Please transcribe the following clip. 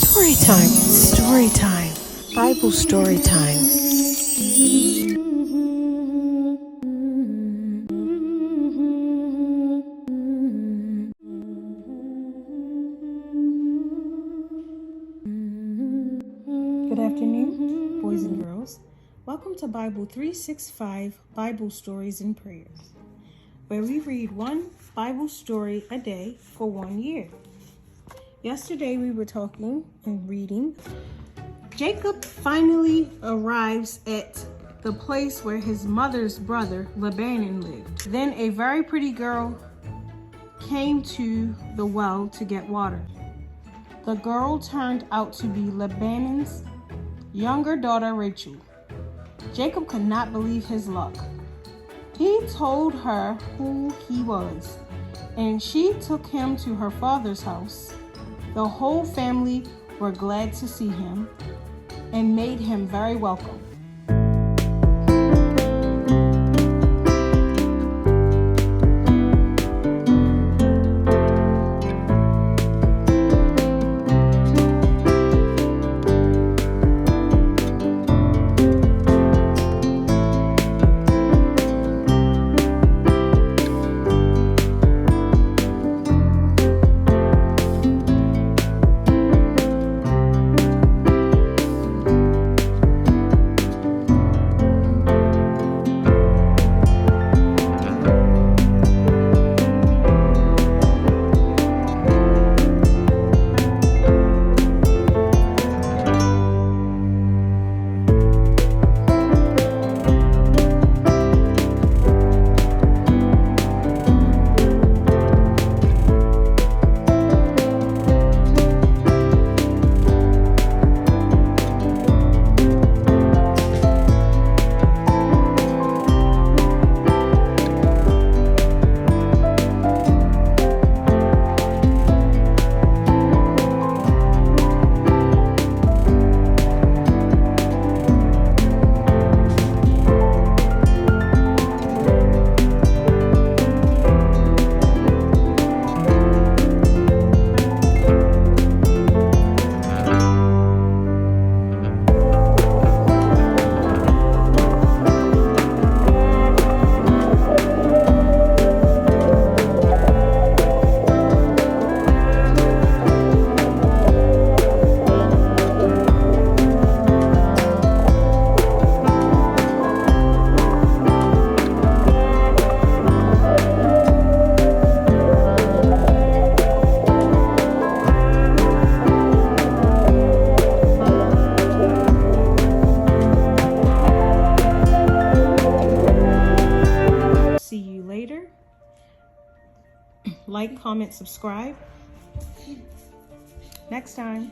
Story time. Story time. Bible story time. Good afternoon, boys and girls. Welcome to Bible 365 Bible Stories and Prayers, where we read one Bible story a day for 1 year. Yesterday we were talking and reading. Jacob finally arrives at the place where his mother's brother Laban lived. Then a very pretty girl came to the well to get water. The girl turned out to be Laban's younger daughter Rachel. Jacob could not believe his luck. He told her who he was, and she took him to her father's house. The whole family were glad to see him and made him very welcome. See you later. Like, comment, subscribe. Next time.